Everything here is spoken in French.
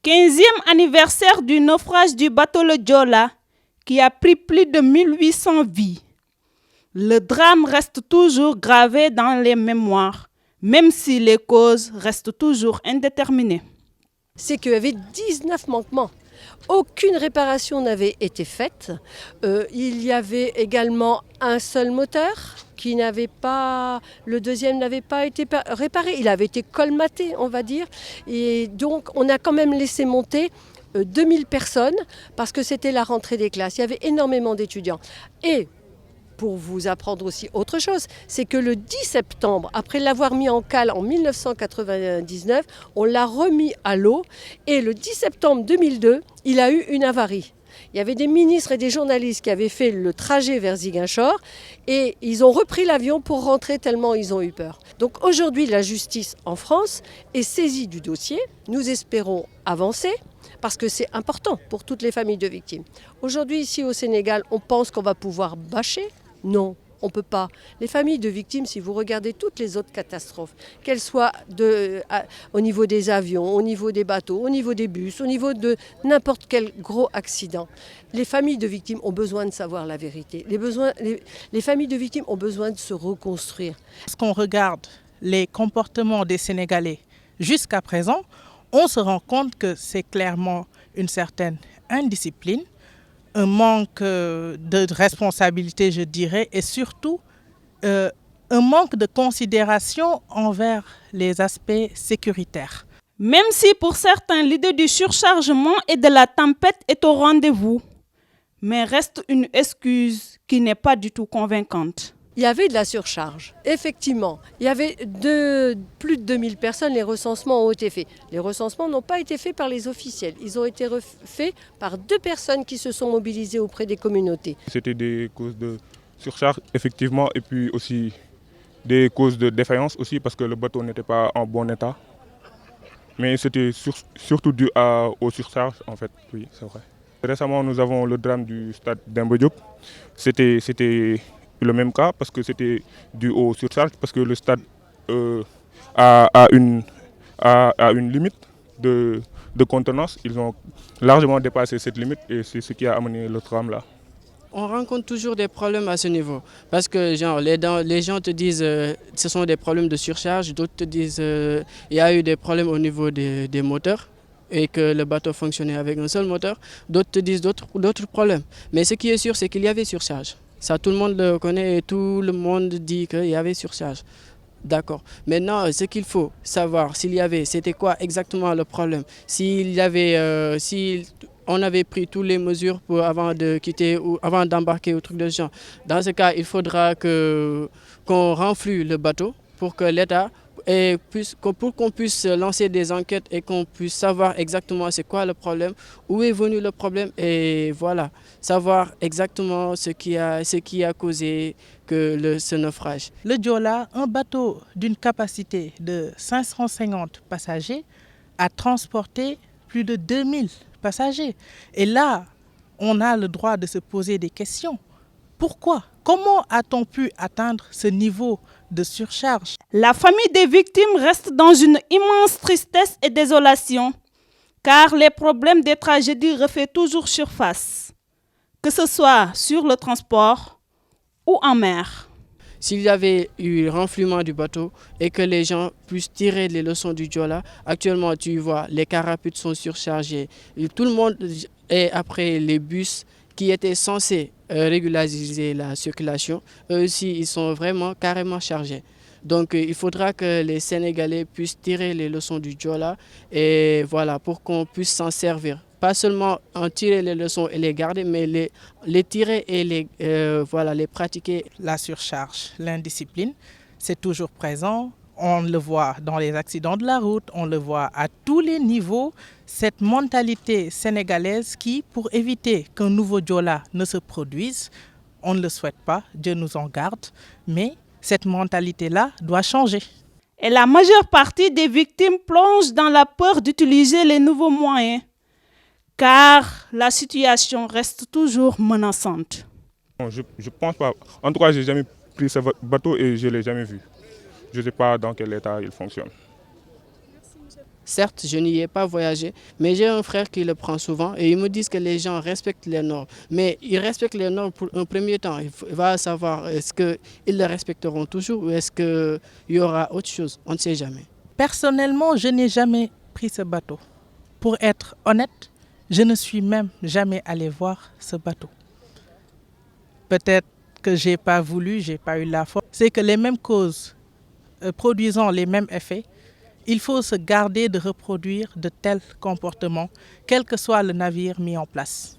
15e anniversaire du naufrage du bateau le Joola qui a pris plus de 1800 vies. Le drame reste toujours gravé dans les mémoires, même si les causes restent toujours indéterminées. C'est qu'il y avait 19 manquements. Aucune réparation n'avait été faite. Il y avait également un seul moteur qui n'avait pas, le deuxième n'avait pas été réparé. Il avait été colmaté, on va dire. Et donc, on a quand même laissé monter 2000 personnes parce que c'était la rentrée des classes. Il y avait énormément d'étudiants. Et pour vous apprendre aussi autre chose, c'est que le 10 septembre, après l'avoir mis en cale en 1999, on l'a remis à l'eau. Et le 10 septembre 2002, il a eu une avarie. Il y avait des ministres et des journalistes qui avaient fait le trajet vers Ziguinchor et ils ont repris l'avion pour rentrer tellement ils ont eu peur. Donc aujourd'hui, la justice en France est saisie du dossier. Nous espérons avancer parce que c'est important pour toutes les familles de victimes. Aujourd'hui, ici au Sénégal, on pense qu'on va pouvoir bâcher. Non, on ne peut pas. Les familles de victimes, si vous regardez toutes les autres catastrophes, qu'elles soient au niveau des avions, au niveau des bateaux, au niveau des bus, au niveau de n'importe quel gros accident, les familles de victimes ont besoin de savoir la vérité. Les familles de victimes ont besoin de se reconstruire. Lorsqu'on regarde les comportements des Sénégalais jusqu'à présent, on se rend compte que c'est clairement une certaine indiscipline, un manque de responsabilité, je dirais, et surtout un manque de considération envers les aspects sécuritaires. Même si pour certains, l'idée du surchargement et de la tempête est au rendez-vous, mais reste une excuse qui n'est pas du tout convaincante. Il y avait de la surcharge, effectivement. Il y avait plus de 2000 personnes, les recensements ont été faits. Les recensements n'ont pas été faits par les officiels. Ils ont été faits par 2 personnes qui se sont mobilisées auprès des communautés. C'était des causes de surcharge, effectivement, et puis aussi des causes de défaillance aussi, parce que le bateau n'était pas en bon état. Mais c'était surtout dû aux surcharges, en fait, oui, c'est vrai. Récemment, nous avons le drame du stade Demba Diop. C'était le même cas parce que c'était dû aux surcharges, parce que le stade a une limite de contenance. Ils ont largement dépassé cette limite et c'est ce qui a amené le drame là. On rencontre toujours des problèmes à ce niveau parce que genre, les gens te disent ce sont des problèmes de surcharge, d'autres te disent il y a eu des problèmes au niveau des moteurs et que le bateau fonctionnait avec un seul moteur, d'autres te disent d'autres problèmes. Mais ce qui est sûr, c'est qu'il y avait surcharge. Ça, tout le monde le connaît et tout le monde dit qu'il y avait surcharge. D'accord. Maintenant, ce qu'il faut savoir, c'était quoi exactement le problème. Si on avait pris toutes les mesures avant de quitter ou avant d'embarquer au truc de ce genre. Dans ce cas, il faudra qu'on renflue le bateau pour que l'État pour qu'on puisse lancer des enquêtes et qu'on puisse savoir exactement c'est quoi le problème, où est venu le problème et voilà, savoir exactement ce qui a causé ce naufrage. Le Joola, un bateau d'une capacité de 550 passagers, a transporté plus de 2000 passagers. Et là, on a le droit de se poser des questions. Pourquoi ? Comment a-t-on pu atteindre ce niveau de surcharge? La famille des victimes reste dans une immense tristesse et désolation, car les problèmes des tragédies refont toujours surface, que ce soit sur le transport ou en mer. S'il y avait eu renflouement du bateau et que les gens puissent tirer les leçons du Joola, actuellement tu vois, les carapaces sont surchargés. Et tout le monde est après les bus qui étaient censés régulariser la circulation, eux aussi ils sont vraiment carrément chargés. Donc il faudra que les Sénégalais puissent tirer les leçons du Joola et voilà, pour qu'on puisse s'en servir. Pas seulement en tirer les leçons et les garder, mais les tirer et les pratiquer. La surcharge, l'indiscipline, c'est toujours présent. On le voit dans les accidents de la route, on le voit à tous les niveaux. Cette mentalité sénégalaise qui, pour éviter qu'un nouveau Joola ne se produise, on ne le souhaite pas, Dieu nous en garde, mais cette mentalité-là doit changer. Et la majeure partie des victimes plonge dans la peur d'utiliser les nouveaux moyens, car la situation reste toujours menaçante. Je pense pas. En tout cas, j'ai jamais pris ce bateau et je ne l'ai jamais vu. Je ne sais pas dans quel état il fonctionne. Certes, je n'y ai pas voyagé, mais j'ai un frère qui le prend souvent et ils me disent que les gens respectent les normes. Mais ils respectent les normes pour un premier temps. Il va savoir est-ce qu'ils le respecteront toujours ou est-ce qu'il y aura autre chose. On ne sait jamais. Personnellement, je n'ai jamais pris ce bateau. Pour être honnête, je ne suis même jamais allé voir ce bateau. Peut-être que je n'ai pas voulu, je n'ai pas eu la force. C'est que les mêmes causes produisant les mêmes effets, il faut se garder de reproduire de tels comportements, quel que soit le navire mis en place.